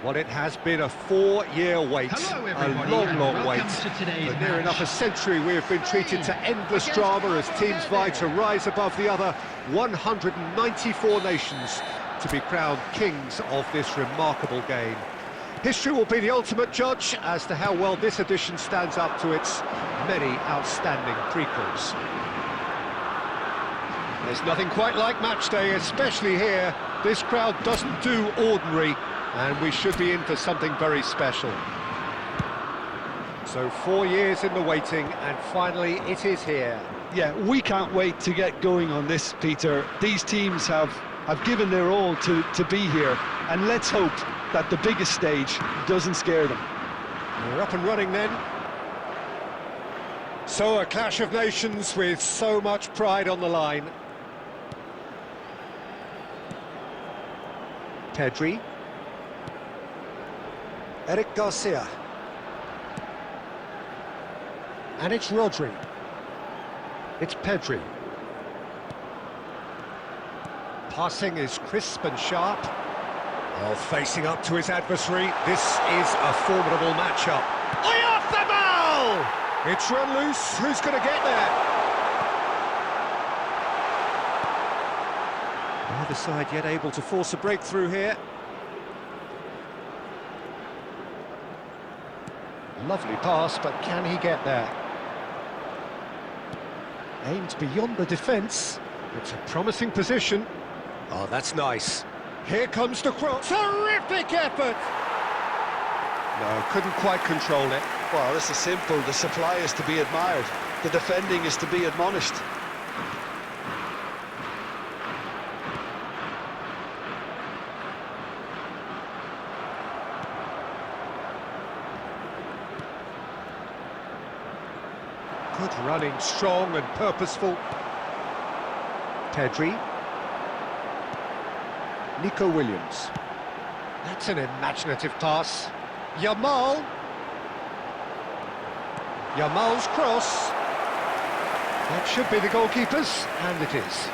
Well, it has been a 4-year wait, a long wait. For near enough a century we have been treated to endless drama as teams vie to rise above the other 194 nations to be crowned kings of this remarkable game. History will be the ultimate judge as to how well this edition stands up to its many outstanding prequels. There's nothing quite like match day, especially here. This crowd doesn't do ordinary, and we should be in for something very special. So 4 years in the waiting, and finally it is here. Yeah, we can't wait to get going on this, Peter. These teams have given their all to be here, and let's hope that the biggest stage doesn't scare them. We're up and running then. So a clash of nations with so much pride on the line. Pedri. Eric Garcia. And it's Rodri. It's Pedri. Passing is crisp and sharp. Oh, facing up to his adversary. This is a formidable matchup. Off the ball! It's run loose. Who's going to get there? Neither side yet able to force a breakthrough here. Lovely pass, but can he get there? Aimed beyond the defence. It's a promising position. Oh, that's nice. Here comes the cross. Terrific effort! No, couldn't quite control it. Well, this is simple. The supply is to be admired. The defending is to be admonished. Good running, strong and purposeful. Pedri. Nico Williams. That's an imaginative pass. Yamal. Yamal's cross. That should be the goalkeeper's, and it is.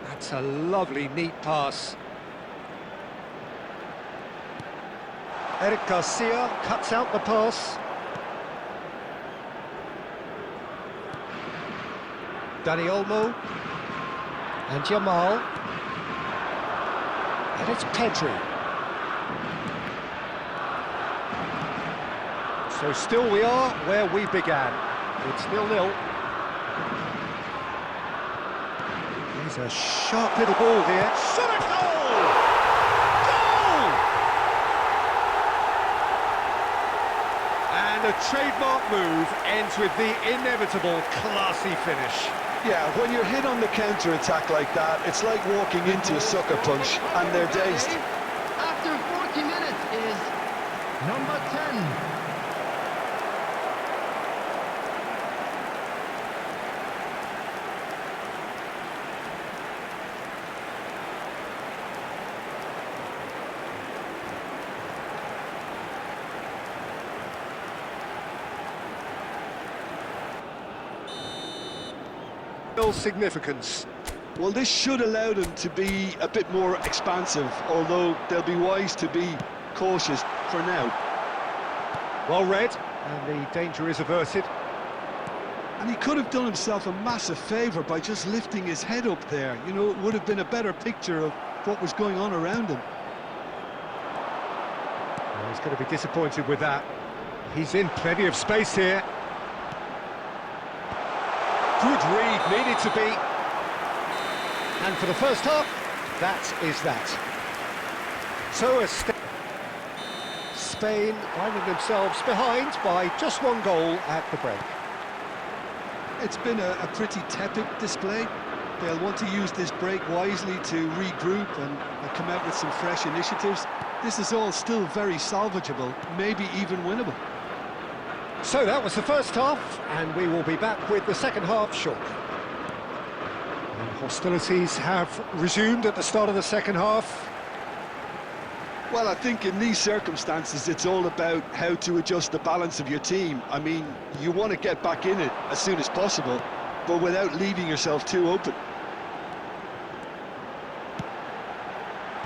That's a lovely, neat pass. Eric Garcia cuts out the pass. Dani Olmo. And Yamal. And it's Pedri. So still we are where we began. It's 0-0. There's a sharp little ball here. Shot a goal! Goal! And a trademark move ends with the inevitable classy finish. Yeah, when you're hit on the counter-attack like that, it's like walking into a sucker punch, and they're dazed. After 40 minutes is number 10. Significance. Well, this should allow them to be a bit more expansive, although they'll be wise to be cautious for now. Well read, and the danger is averted. And he could have done himself a massive favour by just lifting his head up there. You know, it would have been a better picture of what was going on around him. Well, he's going to be disappointed with that. He's in plenty of space here. Good read, needed to be. And for the first half, that is that. So Spain finding themselves behind by just one goal at the break. It's been a pretty tepid display. They'll want to use this break wisely to regroup and come out with some fresh initiatives. This is all still very salvageable, maybe even winnable. So that was the first half, and we will be back with the second half shortly. And hostilities have resumed at the start of the second half. Well, I think in these circumstances, it's all about how to adjust the balance of your team. I mean, you want to get back in it as soon as possible, but without leaving yourself too open.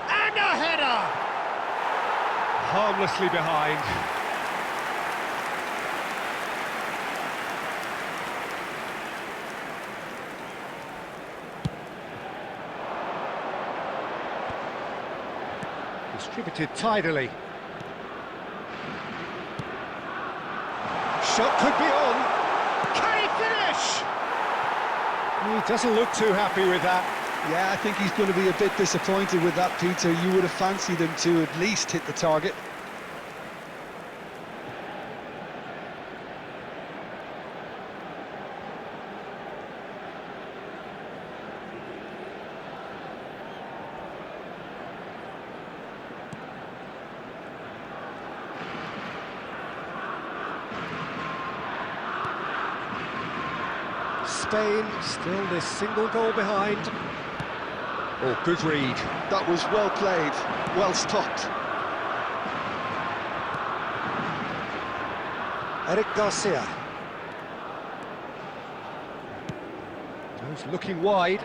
And a header! Harmlessly behind. Distributed tidily. Shot could be on. Can he finish? He doesn't look too happy with that. Yeah, I think he's going to be a bit disappointed with that, Peter. You would have fancied him to at least hit the target. Spain still this single goal behind. Oh, good read. That was well played, well stopped. Eric Garcia. He's looking wide.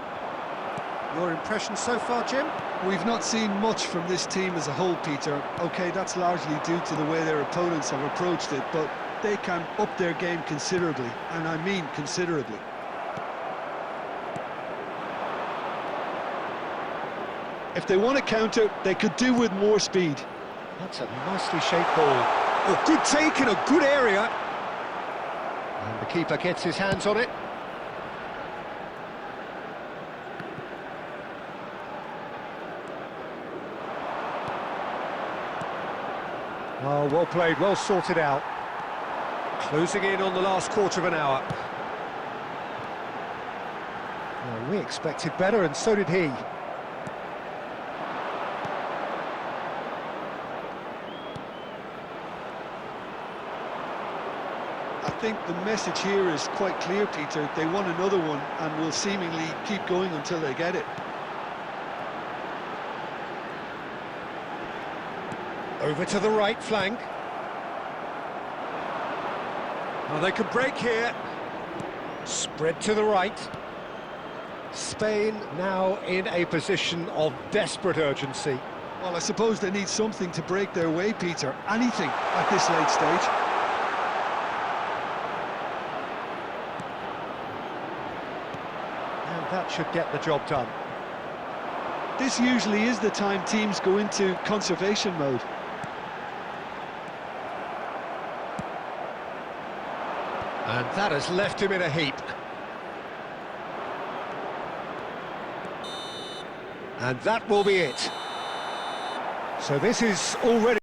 Your impression so far, Jim? We've not seen much from this team as a whole, Peter. OK, that's largely due to the way their opponents have approached it, but they can up their game considerably, and I mean considerably. If they want to counter, they could do with more speed. That's a nicely shaped ball. Oh, good take in a good area. And the keeper gets his hands on it. Oh, well played, well sorted out. Closing in on the last quarter of an hour. Well, we expected better, and so did he. I think the message here is quite clear, Peter. They want another one and will seemingly keep going until they get it. Over to the right flank. Well, they could break here. Spread to the right. Spain now in a position of desperate urgency. Well, I suppose they need something to break their way, Peter. Anything at this late stage. And that should get the job done. This usually is the time teams go into conservation mode. And that has left him in a heap. And that will be it. So this is already